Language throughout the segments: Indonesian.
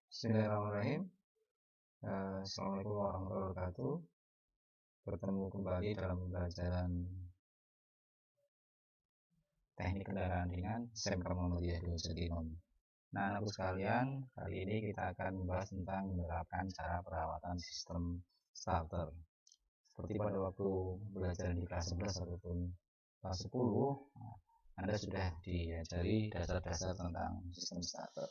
Bismillahirrahmanirrahim. Assalamualaikum warahmatullahi wabarakatuh. Bertemu kembali dalam pembelajaran teknik kendaraan ringan SMK Muhammadiyah Dwi Sedinon. Nah, anakku sekalian, kali ini kita akan membahas tentang menerapkan cara perawatan sistem starter. Seperti pada waktu belajar di kelas 11 ataupun kelas 10, Anda sudah diajari dasar-dasar tentang sistem starter.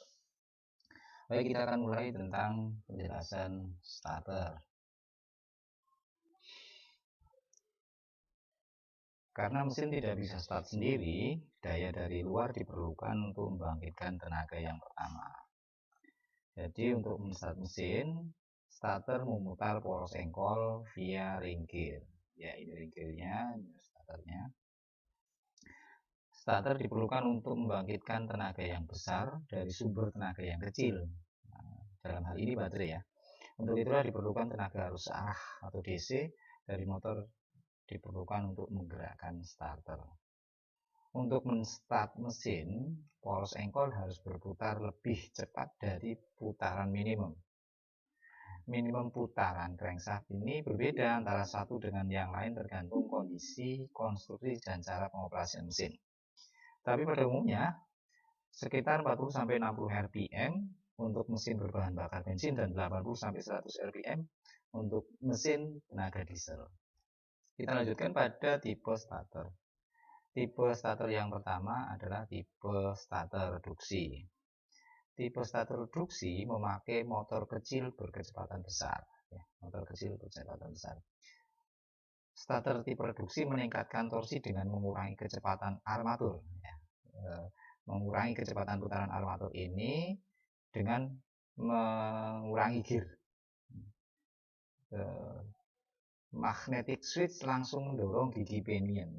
Baik, kita akan mulai tentang penjelasan starter. Karena mesin tidak bisa start sendiri, daya dari luar diperlukan untuk membangkitkan tenaga yang pertama. Jadi untuk menstart mesin, starter memutar poros engkol via ring gear. Ya, ini ring gearnya, ini starternya. Starter diperlukan untuk membangkitkan tenaga yang besar dari sumber tenaga yang kecil. Nah, dalam hal ini baterai ya. Untuk itulah diperlukan tenaga arus arah atau DC dari motor diperlukan untuk menggerakkan starter. Untuk menstart mesin, poros engkol harus berputar lebih cepat dari putaran minimum. Minimum putaran crankshaft ini berbeda antara satu dengan yang lain tergantung kondisi, konstruksi, dan cara pengoperasian mesin. Tapi pada umumnya, sekitar 40-60 rpm untuk mesin berbahan bakar bensin dan 80-100 rpm untuk mesin tenaga diesel. Kita lanjutkan pada tipe starter. Tipe starter yang pertama adalah tipe starter reduksi. Tipe starter reduksi memakai motor kecil berkecepatan besar. Motor kecil berkecepatan besar. Starter tipe reduksi meningkatkan torsi dengan mengurangi kecepatan armatur. Mengurangi kecepatan putaran armatur ini dengan mengurangi gear. Magnetic switch langsung mendorong gigi pinion.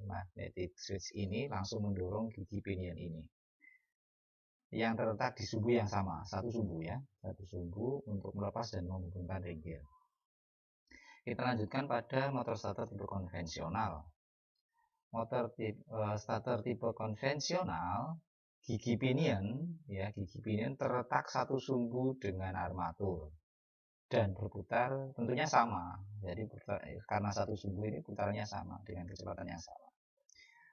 Magnetic switch ini langsung mendorong gigi pinion ini yang terletak di sumbu yang sama, satu sumbu untuk melepas dan menghubungkan ring gear. Kita lanjutkan pada motor starter tipe konvensional. Motor starter tipe konvensional, gigi pinion terletak satu sumbu dengan armatur dan berputar tentunya sama. Jadi karena satu sumbu ini putarannya sama dengan kecepatan yang sama.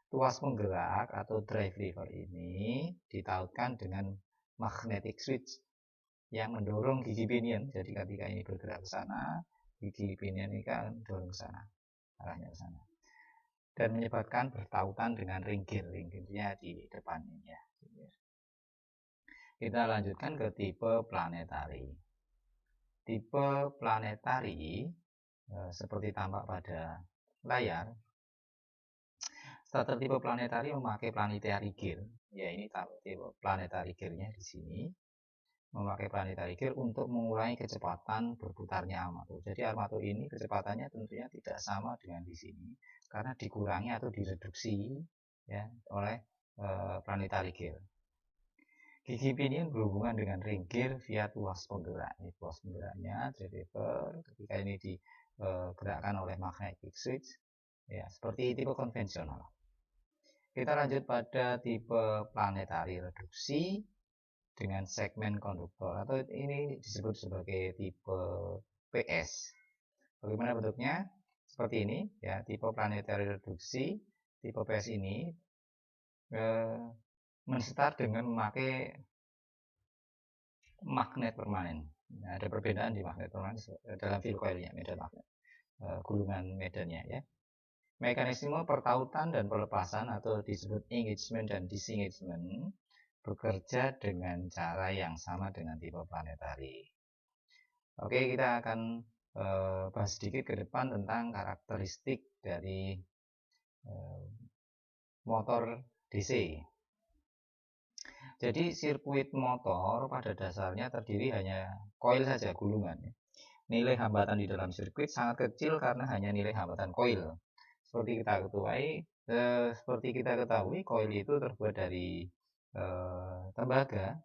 Tuas penggerak atau drive lever ini ditautkan dengan magnetic switch yang mendorong gigi pinion. Jadi ketika ini bergerak ke sana, gigi pinion ini kan mendorong ke sana, arahnya ke sana, dan menyebabkan bertautan dengan ring gear. Ring gearnya di depan ini ya. Kita lanjutkan ke tipe planetary. Tipe planetary seperti tampak pada layar. Starter tipe planetary memakai planetary gear. Ya, ini tipe planetary gearnya di sini. Memakai planetary gear untuk mengurangi kecepatan berputarnya armatur. Jadi armatur ini kecepatannya tentunya tidak sama dengan di sini karena dikurangi atau direduksi ya oleh planetary gear. Gigi pinion berhubungan dengan ring gear via tuas penggerak. Ini tuas penggeraknya, driver. Ketika ini digerakkan oleh magnetic switch, ya seperti tipe konvensional. Kita lanjut pada tipe planetary reduksi dengan segmen konduktor, atau ini disebut sebagai tipe PS. Bagaimana bentuknya? Seperti ini ya, tipe planetary reduksi. Tipe PS ini menstart dengan memakai magnet permanen. Nah, ada perbedaan di magnet permanen dalam field coilnya, medan magnet, gulungan medannya ya. Mekanisme pertautan dan pelepasan atau disebut engagement dan disengagement bekerja dengan cara yang sama dengan tipe planetary. Oke, kita akan bahas sedikit ke depan tentang karakteristik dari motor DC. Jadi sirkuit motor pada dasarnya terdiri hanya koil saja, gulungan. Nilai hambatan di dalam sirkuit sangat kecil karena hanya nilai hambatan koil. Seperti kita ketahui, koil itu terbuat dari tembaga,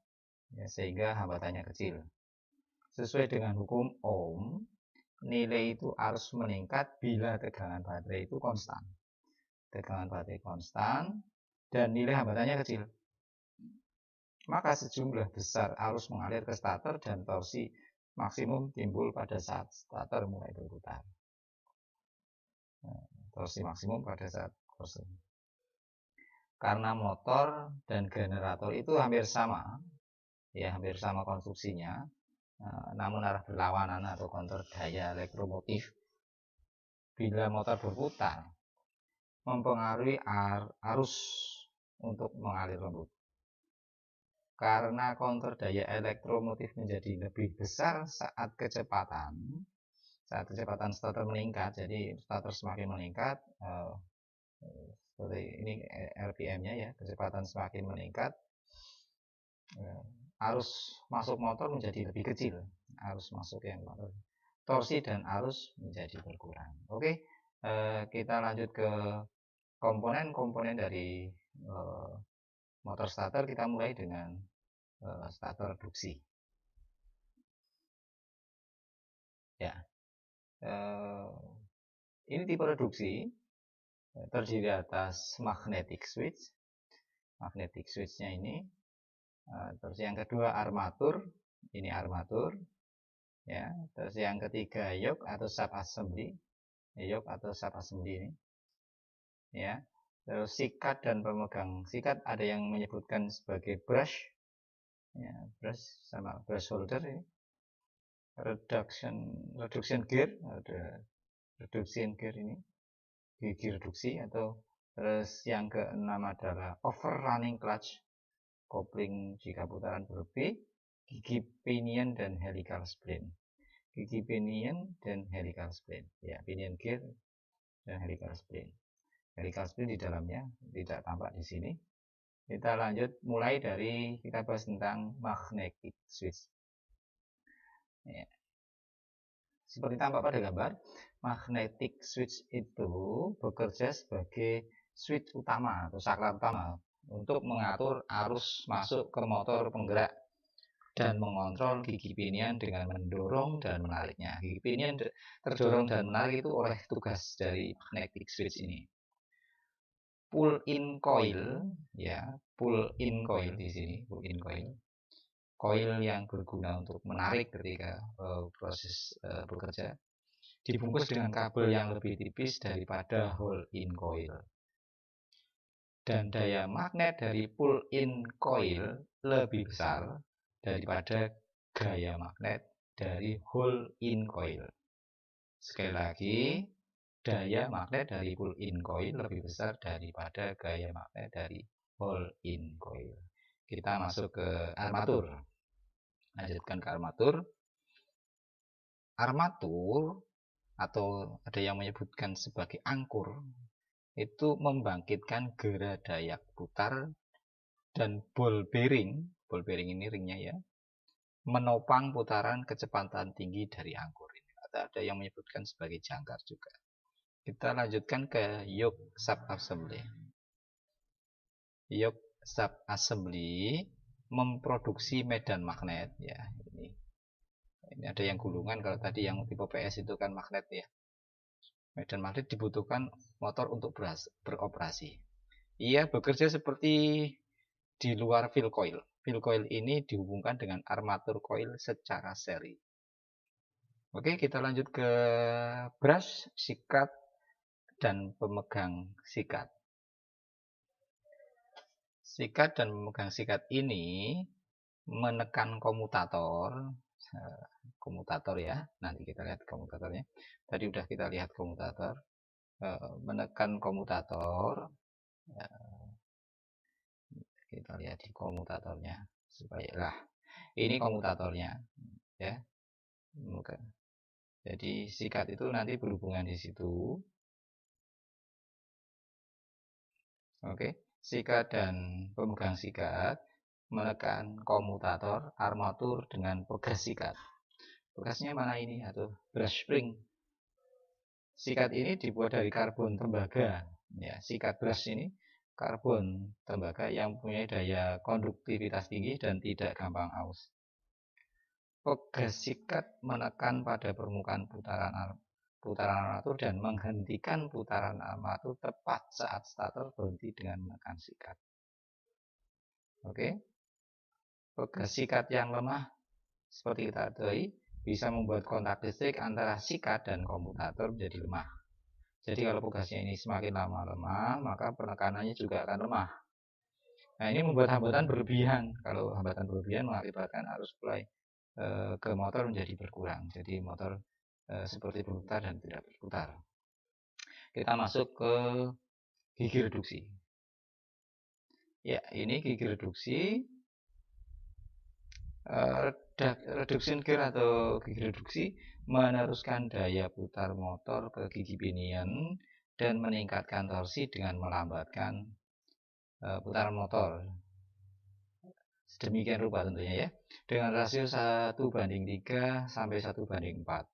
ya, sehingga hambatannya kecil. Sesuai dengan hukum Ohm, nilai itu harus meningkat bila tegangan baterai itu konstan. Tegangan baterai konstan dan nilai hambatannya kecil. maka sejumlah besar arus mengalir ke starter dan torsi maksimum timbul pada saat starter mulai berputar. Torsi maksimum pada saat torsi. Karena motor dan generator itu hampir sama, ya hampir sama konstruksinya, namun arah berlawanan atau kontur daya elektromotif. Bila motor berputar, mempengaruhi arus untuk mengalir lembut. Karena kontur daya elektromotif menjadi lebih besar saat kecepatan starter meningkat, jadi starter semakin meningkat, seperti ini RPM-nya ya, kecepatan semakin meningkat, arus masuk motor menjadi lebih kecil, arus masuk yang motor, torsi dan arus menjadi berkurang. Oke, kita lanjut ke komponen-komponen dari motor starter. Kita mulai dengan starter reduksi. Ya, ini tipe reduksi terdiri atas magnetic switch. Magnetic switchnya ini. Terus yang kedua armatur. Ini armatur. Ya. Terus yang ketiga yoke atau sub assembly. Yoke atau sub assembly ini. Ya. Terus sikat dan pemegang sikat, ada yang menyebutkan sebagai brush. Ya, brush sama brush holder ini. Reduction gear, ada reduction gear ini, gigi reduksi. Atau terus yang keenam adalah overrunning clutch, kopling jika putaran berlebih, gigi pinion dan helical spring. Gigi pinion dan helical spring, ya, pinion gear dan helical spring. Helical spring di dalamnya tidak tampak di sini. Kita lanjut mulai dari kita bahas tentang magnetic switch. Ya. Seperti tampak pada gambar, magnetic switch itu bekerja sebagai switch utama atau saklar utama untuk mengatur arus masuk ke motor penggerak dan mengontrol gigi pinion dengan mendorong dan menariknya. Gigi pinion terdorong dan menarik itu oleh tugas dari magnetic switch ini. Pull in coil, ya, pull in coil di sini, pull in coil. Coil yang berguna untuk menarik ketika proses bekerja, dibungkus dengan kabel yang lebih tipis daripada hold-in coil. Dan daya magnet dari pull-in coil lebih besar daripada gaya magnet dari hold-in coil. Sekali lagi, daya magnet dari pull-in coil lebih besar daripada gaya magnet dari hold-in coil. Kita masuk ke armatur. Lanjutkan ke armatur. Armatur, atau ada yang menyebutkan sebagai angkur, itu membangkitkan gera-dayak putar dan ball bearing ini ringnya ya, menopang putaran kecepatan tinggi dari angkur ini. Ada yang menyebutkan sebagai jangkar juga. Kita lanjutkan ke yoke sub assembly. Yoke sub assembly memproduksi medan magnet ya. Ini ada yang gulungan, kalau tadi yang tipe PS itu kan magnet ya. Medan magnet dibutuhkan motor untuk beroperasi. Ia bekerja seperti di luar field coil. Field coil ini dihubungkan dengan armatur coil secara seri. Oke, kita lanjut ke brush, sikat, dan pemegang sikat. Sikat dan pemegang sikat ini menekan komutator ya, nanti kita lihat komutatornya. Tadi udah kita lihat komutator, menekan komutator. Kita lihat di komutatornya supaya ini komutatornya ya. Jadi sikat itu nanti berhubungan di situ. Oke, sikat dan pemegang sikat menekan komutator armatur dengan pegas sikat. Pegasnya mana ini? Atau brush spring. Sikat ini dibuat dari karbon tembaga. Ya, sikat brush ini karbon tembaga yang punya daya konduktivitas tinggi dan tidak gampang aus. Pegas sikat menekan pada permukaan putaran armatur dan menghentikan putaran armatur tepat saat starter berhenti dengan menekan sikat. Oke. Pegas sikat yang lemah seperti kita ketahui bisa membuat kontak listrik antara sikat dan komutator menjadi lemah. Jadi kalau pegasnya ini semakin lama lemah, maka penekanannya juga akan lemah. Nah, ini membuat hambatan berlebihan. Kalau hambatan berlebihan mengakibatkan arus supply ke motor menjadi berkurang. Jadi motor seperti berputar dan tidak berputar. Kita masuk ke gigi reduksi. Ya, ini gigi reduksi. Reduction gear atau gigi reduksi meneruskan daya putar motor ke gigi pinion dan meningkatkan torsi dengan melambatkan putaran motor. Sedemikian rupa tentunya ya, dengan rasio 1:3 sampai 1:4.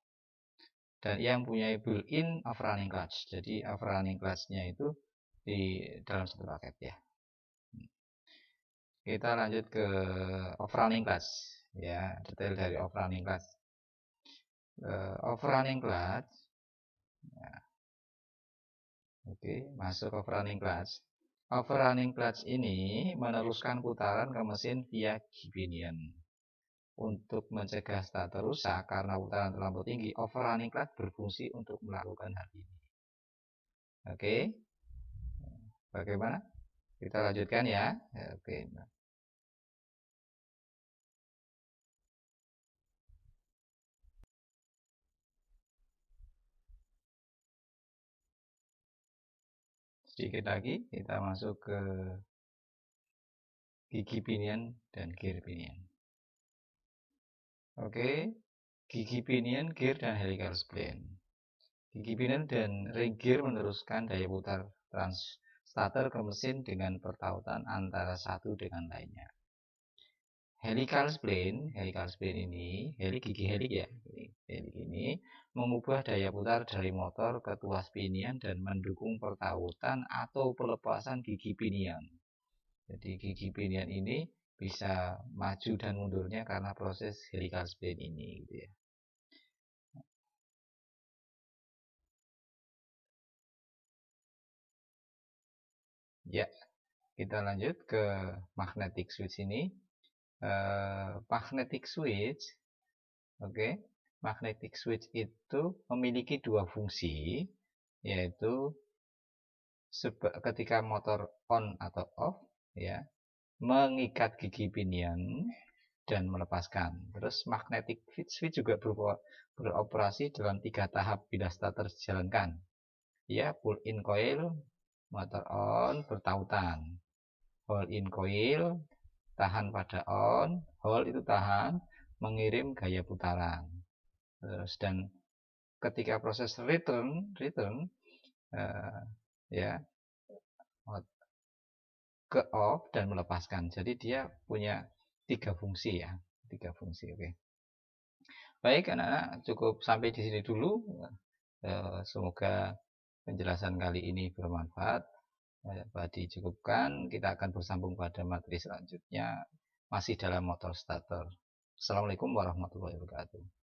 Dan yang punya built-in overrunning clutch. Jadi overrunning clutch-nya itu di dalam satu paket ya. Kita lanjut ke overrunning clutch ya, detail dari overrunning clutch. Overrunning clutch ya. Oke, masuk overrunning clutch. Overrunning clutch ini meneruskan putaran ke mesin via gigi pinion. Untuk mencegah starter rusak karena putaran terlalu tinggi, overrunning clutch berfungsi untuk melakukan hal ini. Oke, bagaimana? Kita lanjutkan ya. Oke. Sedikit lagi kita masuk ke gigi pinion dan gear pinion. Oke, gigi pinion, gear, dan helical spline. Gigi pinion dan ring gear meneruskan daya putar starter ke mesin dengan pertautan antara satu dengan lainnya. Helical spline ini, gigi helik ya, helik ini mengubah daya putar dari motor ke tuas pinion dan mendukung pertautan atau pelepasan gigi pinion. Jadi gigi pinion ini bisa maju dan mundurnya karena proses helical spline ini gitu ya. Ya, kita lanjut ke magnetic switch ini. Magnetic switch, oke. Magnetic switch itu memiliki dua fungsi, yaitu ketika motor on atau off ya, mengikat gigi pinion dan melepaskan. Terus magnetic switch juga beroperasi dalam 3 tahap bila starter dijalankan. Ya, pull in coil, motor on, bertautan. Hold in coil, tahan pada on, hold itu tahan, mengirim gaya putaran. Terus dan ketika proses return ya ke off dan melepaskan. Jadi dia punya 3 fungsi ya, 3 fungsi. Oke. Baik anak-anak, cukup sampai di sini dulu. Semoga penjelasan kali ini bermanfaat. Dicukupkan, kita akan bersambung pada materi selanjutnya masih dalam motor starter. Assalamualaikum warahmatullahi wabarakatuh.